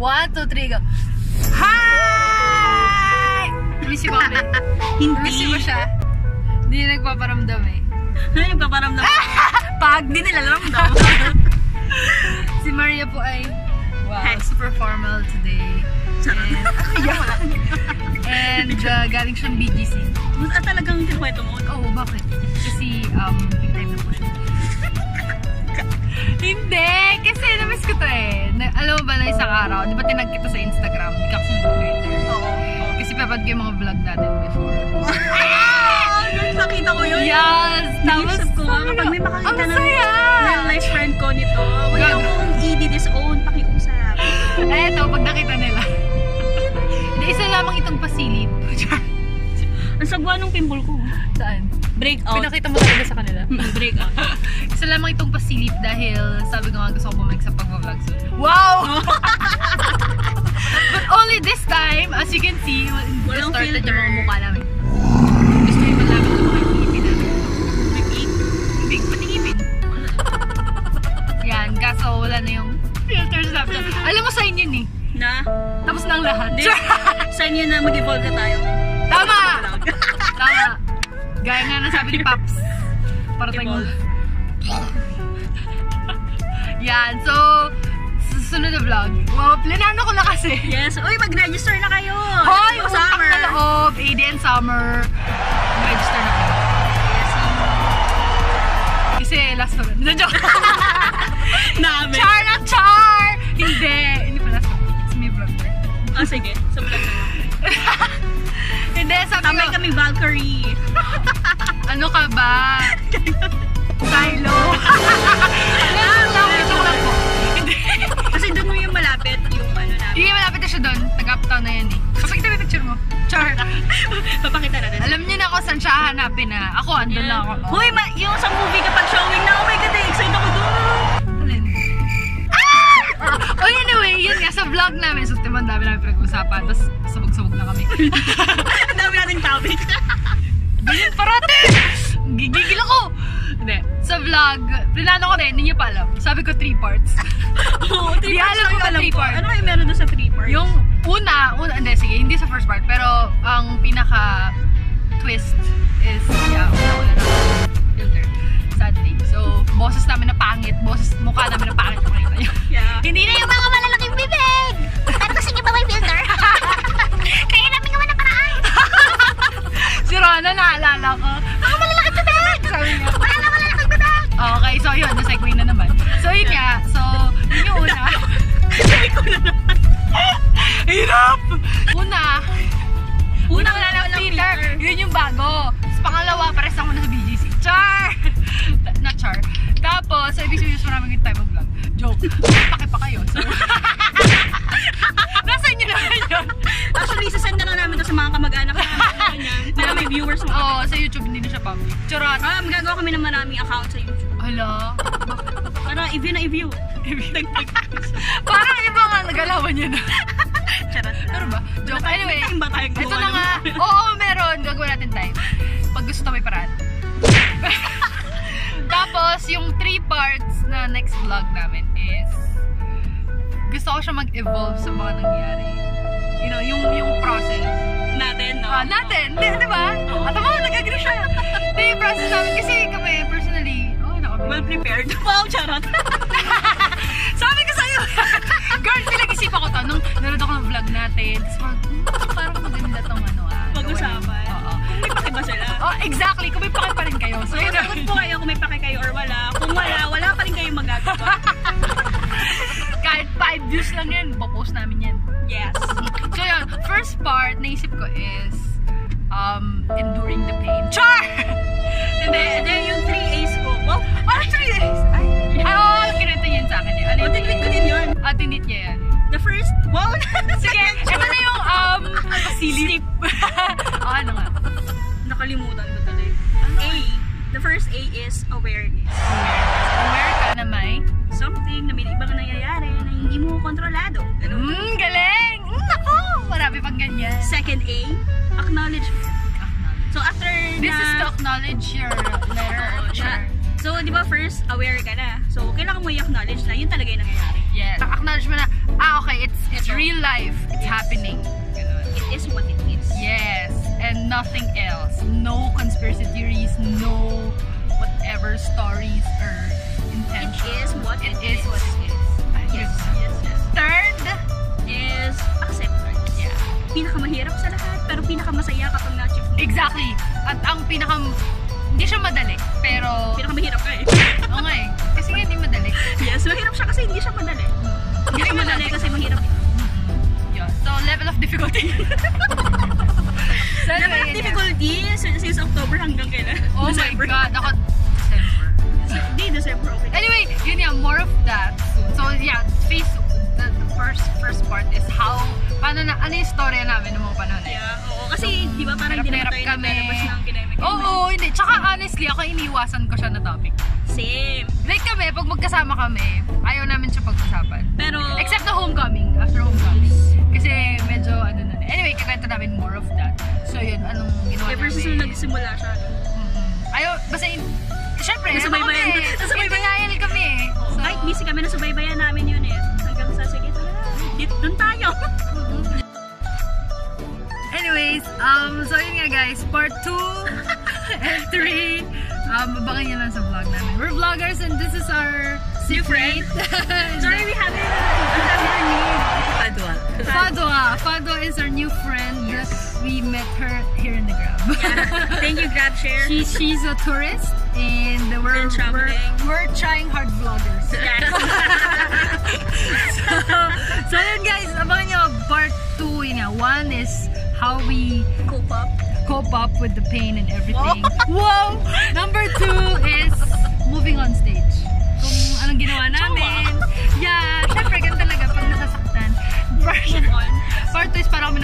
1, 2, 3, go. Hi! Miss you, Bobby? Hindi. Miss you ba siya? Hindi nagpaparamdam eh. Ano nagpaparamdam? Pag di nila ramdam. Si Maria po ay, wow, super formal today. And galing siyang BGC. Talagang kinukwento mo? Oo, bakit? Kasi, time na po siya. Hindi! Kasi namiss ko to eh. Alam mo ba na isang araw, di ba tinag kita sa Instagram? Di ka kasi nag-Twitter. Oo. Kasi papad ko yung mga vlog natin before. Nakita ko yun. Yes! Tapos, ko nga kapag may makakita ng real life friend ko nito, wala akong i-disown, pakiusap. Eto, pag nakita nila. Hindi, isa lamang itong pasilip. Ang sagwa nung pimple ko. Saan? Breakout. Pinakita mo talaga sa kanila? Breakout. Isa lamang itong pasilip dahil sabi ko nga gusto ko bumalik sa pag-vlog soon. Wow! But only this time, as you can see, walang distorted filter. yung mga mukha namin. Gusto yung malapit sa mga ngipin namin. May peak? Big, pati ngipin. Yan, kaso wala na yung filters na. Alam mo sa inyo ni? Na? Tapos na ang lahat. Saan yun na mag-evolve na tayo? Tama! Tama. Gaya nga na sabi ni Paps. Para tayong... Yan, so... Susunod na vlog. Wow, planano ko na kasi. Yes. Uy, mag-register na kayo! Hoy, utang na loob. ADN Summer. Mag-register na kayo. Yes. Kasi last na rin. Joke. Namin. Char na char! Hindi. Hindi pa last na rin. Kasi may vlog na. Ah, sige. Sa vlog na. Hindi, sabi Tamay ko. kaming Valkyrie. Ano ka ba? Silo. Joke lang po. Hindi. Kasi doon mo yung malapit, yung ano namin. Hindi, malapit na siya doon. Nag-uptown na yan eh. Papakita mo yung picture mo. Char. Papakita natin. Alam niyo na kung saan siya hahanapin na. Ako, andun lang ako. Hoy, yung sa movie kapag showing na, oh my god, excited ako doon. Alin? Oh, anyway, yun nga, sa vlog namin. So, ang dami namin pinag-usapan. Tapos, sabog-sabog na kami. Ang dami nating topic. Ganyan parati! Gigigil ako! Hindi. Sa vlog, plinano ko rin, hindi niyo pa alam. Sabi ko 3 parts. Oo, 3 parts alam ko ba 3 parts? Ano kayo meron doon sa 3 parts? Yung hindi, sige, hindi sa first part. Pero, ang pinaka-twist is, yeah, una na filter. Sadly. So, boses namin na pangit. Mukha namin na pangit. Makita niyo. Yeah. Hindi na yung mga malalaking bibig! Pero sige ba may filter? Kaya namin gawa na paraan. Si Rona, naalala ko. Mga malalaking bibig! Sabi niya. Wala na malalaking bibig! Okay, so yun, na-segue na naman. So yun nga, so yun yung una. Sabi ko na naman. Hirap! Una wala na walang filter. Yun yung bago. Tapos pangalawa, pares ako na sa BGC. Char! Not char. Tapos, so ibig sabihin maraming yung time mag-vlog. Joke. Pake pa kayo. So, nasa inyo na yun. Actually, sasend na lang namin to sa mga kamag-anak namin. Para may viewers mo. Oo, sa YouTube hindi na siya public. Charot. Magagawa kami ng maraming account sa YouTube. Hala. Para i-view na i-view. Parang iba nga nagalawan yun. Charot. Pero ba? Joke. Anyway, ba tayong ito na nga. Oo, meron. Gagawin natin time. Pag gusto may paraan. Tapos, yung 3 parts na next vlog namin is gusto ko siya mag-evolve sa mga nangyari. You know, yung process. Natin, no? Natin. Di ba? At ako, nag-agree siya. Yung process namin. Kasi kami, personally, well prepared. Wow, charot. Sabi ko sa'yo, girl, pinag-isipan ko to. Nung nanood ako ng vlog natin, tapos parang maganda tong pag-usapan. Oo. Kung may pake ba sila? Oh, exactly. Kung may pake pa rin kayo. So, So, sagot po kayo kung may pake kayo or wala. Kung wala pa rin kayo magagawa. kahit 5 views lang yan, popost namin yan. Yes. So yun, first part, naisip ko is enduring the pain. Char! Hindi, yung 3 A's ko. Wow, Parang 3 days! Ay, kinento niya yun sa akin eh. Ano yun? tinwit ko din yun. Tinit niya yan. The first, wow! Sige, ito na yung pasilip. Ano nga? Nakalimutan ko tuloy. A. The first A is awareness. Aware ka na may Something na may ibang nangyayari na hindi mo kontrolado. galing! Ako! Marami pang ganyan. Second A, acknowledgement. So after This is to acknowledge your letter. So, di ba first, aware ka na. So, kailangan mo i-acknowledge na yun talaga yung nangyayari. Yes. Acknowledge mo na, okay, it's real life. It's happening. Ganun. It is what it is. Yes. And nothing else. No conspiracy theories, no whatever stories or intentions. It is what it is. What it is. Yes. Third is acceptance. Yeah. Pinakamahirap sa lahat, pero pinakamasaya kapag na-achieve mo. Exactly. At ang hindi siya madali, pero Pinakamahirap ka eh. oo nga eh. Kasi nga hindi madali. Yes, mahirap siya kasi hindi siya madali. Hindi siya madali kasi mahirap. Yeah. So, level of difficulty. So, Level of anyway, difficulty since October hanggang kailan? oh December. my God, ako December. Hindi, December, okay. Anyway, yun nga, more of that soon. So, yeah, the first part is paano ano yung storya namin ng mga panahon na yun. Yeah, oo. Kasi, di ba parang hindi naman Hirap tayo kami. naglalabas ng kinemic. Oo, hindi. Tsaka honestly, ako iniwasan ko siya na topic. Same. Like kami, pag magkasama kami, ayaw namin siya pag-usapan. Pero, Except the homecoming, after homecoming. Kasi medyo, anyway, kakwento namin more of that. So yun, anong ginawa ever namin? since nagsimula siya, no? Ayaw, basta syempre, Nasubaybayan. Nasubaybayan kami eh. So, Kahit busy kami, nasubaybayan namin yun eh. Hanggang sa, sige, tara, doon tayo. anyways, so yun nga guys, part 2 and 3, abangan nyo lang sa vlog namin. We're vloggers and this is our New friend. Sorry, we haven't another name. Fadwa is our new friend. Yes. We met her here in the Grab. Yeah. Thank you, GrabShare. She's a tourist and we're trying hard vloggers. Yes. So yun guys, abangan nyo part 2 yun nga. 1 is how we cope up with the pain and everything. Whoa! Number 2 is moving on stage. Kung anong ginawa namin. Yeah, syempre ganun talaga pag nasasaktan. Part 2 is para kami